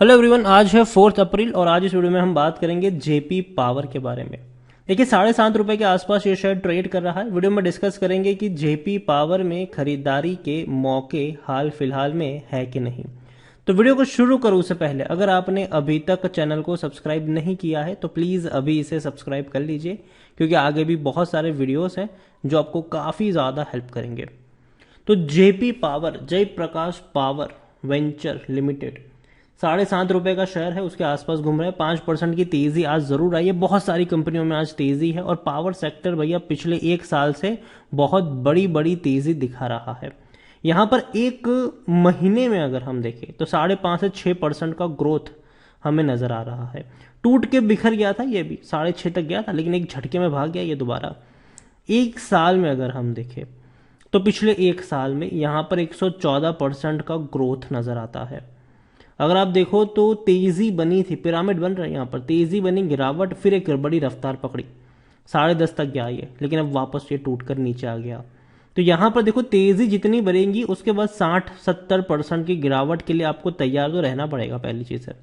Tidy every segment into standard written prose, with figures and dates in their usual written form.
Hello everyone, आज है 4 अप्रैल और आज इस वीडियो में हम बात करेंगे जेपी पावर के बारे में। देखिए, ₹7.5 के आसपास ये शेयर ट्रेड कर रहा है। वीडियो में डिस्कस करेंगे कि जेपी पावर में खरीदारी के मौके हाल फिलहाल में है कि नहीं। तो वीडियो को शुरू करूँ उससे पहले अगर आपने अभी तक चैनल को सब्सक्राइब नहीं किया है तो प्लीज़ अभी इसे सब्सक्राइब कर लीजिए, क्योंकि आगे भी बहुत सारे वीडियोस हैं जो आपको काफ़ी ज़्यादा हेल्प करेंगे। तो JP power, Jayaprakash power venture limited, ₹7.5 का शेयर है, उसके आसपास घूम रहा है। 5% की तेजी आज जरूर आई है। बहुत सारी कंपनियों में आज तेजी है और पावर सेक्टर भैया पिछले एक साल से बहुत बड़ी बड़ी तेजी दिखा रहा है। यहां पर एक महीने में अगर हम देखें तो 5.5 से 6% का ग्रोथ हमें नजर आ रहा है। टूट के बिखर गया था, ये भी 6.5 तक गया था, लेकिन एक झटके में भाग गया ये दोबारा। एक साल में अगर हम देखें तो पिछले एक साल में यहां पर 114% का ग्रोथ नजर आता है। अगर आप देखो तो तेजी बनी थी, पिरामिड बन रहा है, यहाँ पर तेजी बनी, गिरावट, फिर एक बड़ी रफ्तार पकड़ी, 10.5 तक गया ये, लेकिन अब वापस ये टूटकर नीचे आ गया। तो यहाँ पर देखो तेजी जितनी बढ़ेगी उसके बाद 60-70% की गिरावट के लिए आपको तैयार तो रहना पड़ेगा, पहली चीज है।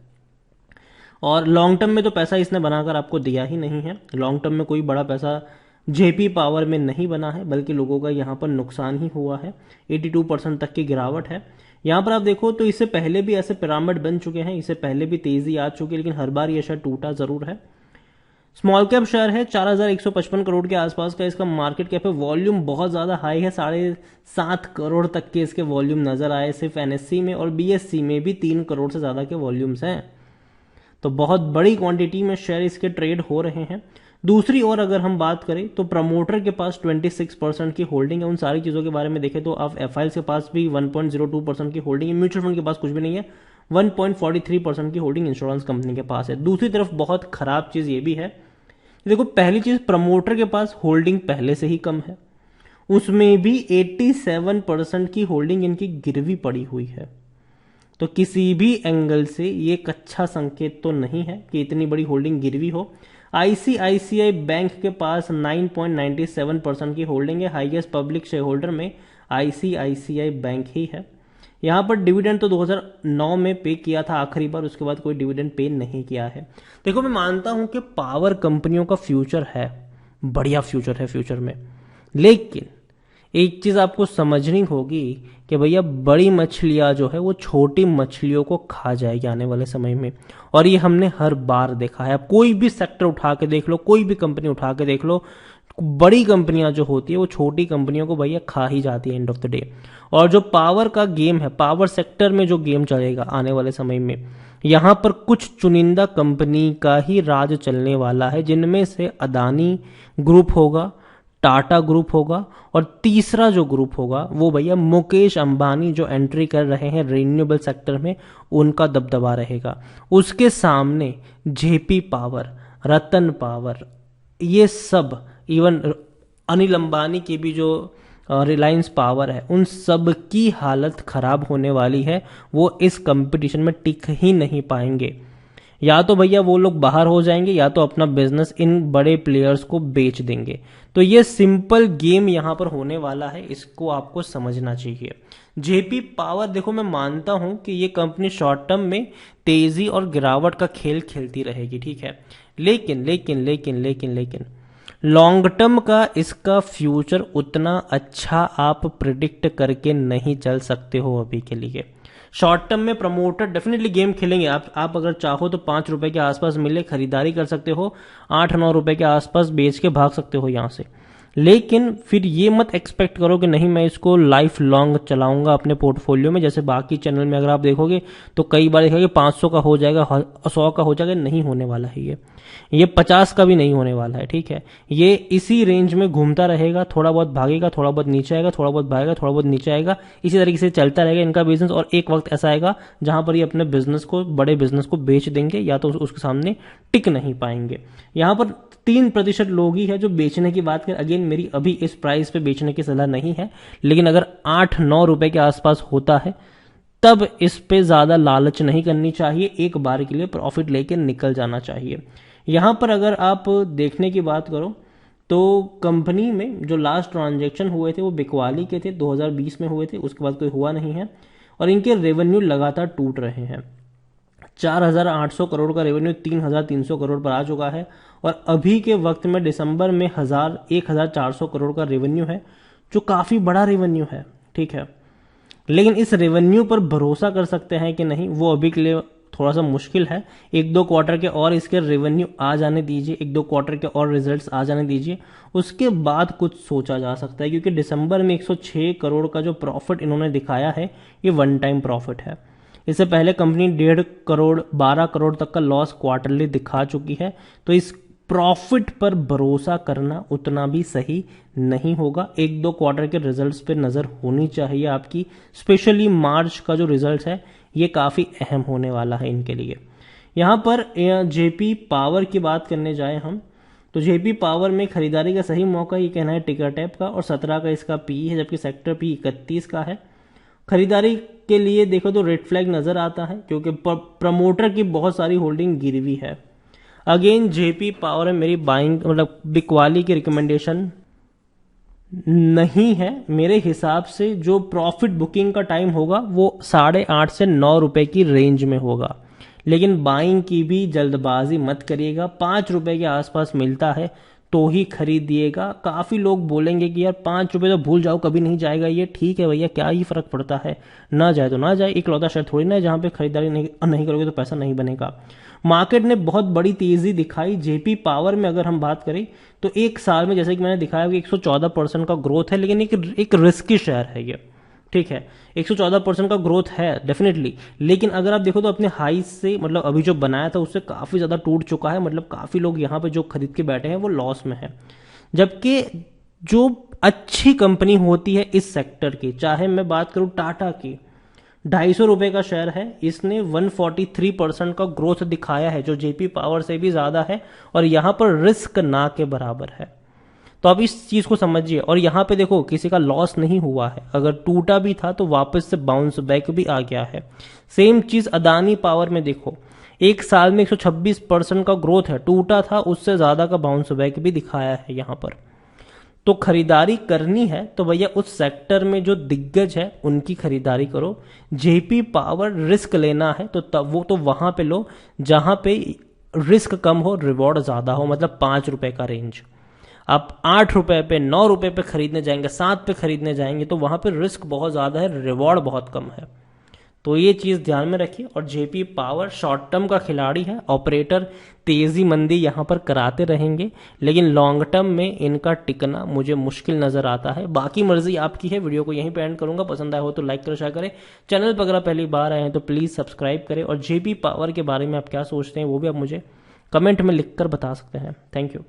और लॉन्ग टर्म में तो पैसा इसने बनाकर आपको दिया ही नहीं है। लॉन्ग टर्म में कोई बड़ा पैसा जेपी पावर में नहीं बना है, बल्कि लोगों का यहाँ पर नुकसान ही हुआ है। 82% तक की गिरावट है। यहाँ पर आप देखो तो इससे पहले भी ऐसे पिरामिड बन चुके हैं, इससे पहले भी तेजी आ चुकी है, लेकिन हर बार ये शेयर टूटा जरूर है। स्मॉल कैप शेयर है, 4,155 करोड़ के आसपास का इसका मार्केट कैप है। वॉल्यूम बहुत ज्यादा हाई है, 7.5 करोड़ तक के इसके वॉल्यूम नजर आए सिर्फ एनएससी में, और बीएससी में भी 3 करोड़ से ज्यादा के वॉल्यूम्स हैं। तो बहुत बड़ी क्वांटिटी में शेयर इसके ट्रेड हो रहे हैं। दूसरी ओर अगर हम बात करें तो प्रमोटर के पास 26% की होल्डिंग है। उन सारी चीजों के बारे में देखें तो आप एफआईएल के पास भी 1.02% की होल्डिंग है। म्यूचुअल फंड के पास कुछ भी नहीं है, 1.43% की होल्डिंग इंश्योरेंस कंपनी के पास है। दूसरी तरफ बहुत खराब चीज ये भी है, देखो, पहली चीज प्रमोटर के पास होल्डिंग पहले से ही कम है, उसमें भी 87% की होल्डिंग इनकी गिरवी पड़ी हुई है। तो किसी भी एंगल से ये एक अच्छा संकेत तो नहीं है कि इतनी बड़ी होल्डिंग गिरवी हो। आईसीआईसीआई बैंक के पास 9.97% की होल्डिंग है। हाईएस्ट पब्लिक शेयर होल्डर में आईसीआईसीआई बैंक ही है। यहां पर डिविडेंड तो 2009 में पे किया था आखिरी बार, उसके बाद कोई डिविडेंड पे नहीं किया है। देखो, मैं मानता हूं कि पावर कंपनियों का फ्यूचर है, बढ़िया फ्यूचर है फ्यूचर में, लेकिन एक चीज आपको समझनी होगी कि भैया बड़ी मछलियां जो है वो छोटी मछलियों को खा जाएगी आने वाले समय में। और ये हमने हर बार देखा है। आप कोई भी सेक्टर उठा के देख लो, कोई भी कंपनी उठा के देख लो, बड़ी कंपनियां जो होती है वो छोटी कंपनियों को भैया खा ही जाती है एंड ऑफ द डे। और जो पावर का गेम है, पावर सेक्टर में जो गेम चलेगा आने वाले समय में, यहां पर कुछ चुनिंदा कंपनी का ही राज चलने वाला है, जिनमें से अदानी ग्रुप होगा, टाटा ग्रुप होगा, और तीसरा जो ग्रुप होगा वो भैया मुकेश अंबानी जो एंट्री कर रहे हैं रिन्यूएबल सेक्टर में, उनका दबदबा रहेगा। उसके सामने जेपी पावर, रतन पावर, ये सब, इवन अनिल अंबानी की भी जो रिलायंस पावर है, उन सब की हालत खराब होने वाली है। वो इस कंपटीशन में टिक ही नहीं पाएंगे। या तो भैया वो लोग बाहर हो जाएंगे, या तो अपना बिजनेस इन बड़े प्लेयर्स को बेच देंगे। तो ये सिंपल गेम यहां पर होने वाला है, इसको आपको समझना चाहिए। जेपी पावर, देखो, मैं मानता हूं कि ये कंपनी शॉर्ट टर्म में तेजी और गिरावट का खेल खेलती रहेगी, ठीक है, लेकिन लेकिन लेकिन लेकिन लेकिन लॉन्ग टर्म का इसका फ्यूचर उतना अच्छा आप प्रिडिक्ट करके नहीं चल सकते हो अभी के लिए। शॉर्ट टर्म में प्रमोटर डेफिनेटली गेम खेलेंगे। आप अगर चाहो तो ₹5 के आसपास मिले खरीदारी कर सकते हो, ₹8-9 के आसपास बेच के भाग सकते हो यहां से। लेकिन फिर ये मत एक्सपेक्ट करो कि नहीं मैं इसको लाइफ लॉन्ग चलाऊंगा अपने पोर्टफोलियो में। जैसे बाकी चैनल में अगर आप देखोगे तो कई बार देखा कि 500 का हो जाएगा, 100 का हो जाएगा, नहीं होने वाला है ये 50 का भी नहीं होने वाला है, ठीक है। ये इसी रेंज में घूमता रहेगा, थोड़ा बहुत भागेगा, थोड़ा बहुत नीचे आएगा, थोड़ा बहुत भागेगा, थोड़ा बहुत नीचे आएगा, इसी तरीके से चलता रहेगा इनका बिजनेस। और एक वक्त ऐसा आएगा जहां पर ये अपने बिजनेस को, बड़े बिजनेस को बेच देंगे, या तो उसके सामने टिक नहीं पाएंगे। यहां पर 3% लोग ही है जो बेचने की बात करें। अगेन, मेरी अभी इस प्राइस पे बेचने की सलाह नहीं है, लेकिन अगर ₹8-9 के आसपास होता है तब इस पे ज्यादा लालच नहीं करनी चाहिए, एक बार के लिए प्रॉफिट लेके निकल जाना चाहिए। यहां पर अगर आप देखने की बात करो तो कंपनी में जो लास्ट ट्रांजैक्शन हुए थे वो बिकवाली के थे, 2020 में हुए थे, उसके बाद कोई हुआ नहीं है। और इनके रेवेन्यू लगातार टूट रहे हैं। 4,800 करोड़ का रेवेन्यू 3,300 करोड़ पर आ चुका है और अभी के वक्त में दिसंबर में 1,400 करोड़ का रेवेन्यू है, जो काफ़ी बड़ा रेवेन्यू है। ठीक है, लेकिन इस रेवेन्यू पर भरोसा कर सकते हैं कि नहीं, वो अभी के लिए थोड़ा सा मुश्किल है। 1-2 क्वार्टर के और इसके रेवेन्यू आ जाने दीजिए, 1-2 क्वार्टर के और रिजल्ट्स आ जाने दीजिए, उसके बाद कुछ सोचा जा सकता है। क्योंकि दिसंबर में 106 करोड़ का जो प्रॉफिट इन्होंने दिखाया है, ये वन टाइम प्रॉफिट है। इससे पहले कंपनी 1.5 करोड़ 12 करोड़ तक का लॉस क्वार्टरली दिखा चुकी है। तो इस प्रॉफिट पर भरोसा करना उतना भी सही नहीं होगा। 1-2 क्वार्टर के रिजल्ट्स पे नज़र होनी चाहिए आपकी। स्पेशली मार्च का जो रिजल्ट है, ये काफ़ी अहम होने वाला है इनके लिए। यहाँ पर जेपी पावर की बात करने जाए हम, तो जेपी पावर में खरीदारी का सही मौका ये कहना है टिकर टैप का, और 17 का इसका पी है, जबकि सेक्टर पी 31 का है। खरीदारी के लिए देखो तो रेड फ्लैग नजर आता है, क्योंकि प्रमोटर की बहुत सारी होल्डिंग गिरवी है। अगेन जेपी पावर में मेरी बाइंग मतलब बिकवाली की रिकमेंडेशन नहीं है। मेरे हिसाब से जो प्रॉफिट बुकिंग का टाइम होगा वो 8.5 से 9 रुपए की रेंज में होगा, लेकिन बाइंग की भी जल्दबाजी मत करिएगा। 5 रुपए के आसपास मिलता है तो ही खरीदिएगा। काफ़ी लोग बोलेंगे कि यार 5 रुपए तो भूल जाओ, कभी नहीं जाएगा ये। ठीक है भैया, क्या ही फर्क पड़ता है, ना जाए तो ना जाए। इकलौता शेयर थोड़ी ना है जहाँ पे खरीदारी नहीं करोगे तो पैसा नहीं बनेगा। मार्केट ने बहुत बड़ी तेजी दिखाई। जेपी पावर में अगर हम बात करें तो एक साल में जैसे कि मैंने दिखाया कि 114% का ग्रोथ है, लेकिन एक रिस्की शेयर है ये। ठीक है, 114% का ग्रोथ है डेफिनेटली, लेकिन अगर आप देखो तो अपने हाई से मतलब अभी जो बनाया था उससे काफ़ी ज़्यादा टूट चुका है। मतलब काफ़ी लोग यहाँ पे जो खरीद के बैठे हैं वो लॉस में है। जबकि जो अच्छी कंपनी होती है इस सेक्टर की, चाहे मैं बात करूँ टाटा की, 250 रुपए का शेयर है, इसने 143% का ग्रोथ दिखाया है, जो जेपी पावर से भी ज़्यादा है, और यहाँ पर रिस्क ना के बराबर है। तो आप इस चीज को समझिए। और यहाँ पे देखो किसी का लॉस नहीं हुआ है, अगर टूटा भी था तो वापस से बाउंस बैक भी आ गया है। सेम चीज अदानी पावर में देखो, एक साल में 126% का ग्रोथ है, टूटा था उससे ज्यादा का बाउंस बैक भी दिखाया है यहाँ पर। तो खरीदारी करनी है तो भैया उस सेक्टर में जो दिग्गज है उनकी खरीदारी करो। जेपी पावर रिस्क लेना है तो तब वो तो वहां पे लो जहां पे रिस्क कम हो, रिवॉर्ड ज्यादा हो, मतलब 5 रुपए का रेंज। आप 8 रुपए पे 9 रुपए पे खरीदने जाएंगे, 7 पे खरीदने जाएंगे तो वहां पे रिस्क बहुत ज्यादा है, रिवॉर्ड बहुत कम है। तो ये चीज ध्यान में रखिए। और जेपी पावर शॉर्ट टर्म का खिलाड़ी है, ऑपरेटर तेजी मंदी यहां पर कराते रहेंगे, लेकिन लॉन्ग टर्म में इनका टिकना मुझे मुश्किल नजर आता है। बाकी मर्जी आपकी है। वीडियो को यहीं पे एंड करूंगा। पसंद आया हो तो लाइक करें, शेयर करें। चैनल पर अगर पहली बार आए हैं तो प्लीज सब्सक्राइब करें। और जेपी पावर के बारे में आप क्या सोचते हैं वो भी आप मुझे कमेंट में लिखकर बता सकते हैं। Thank you.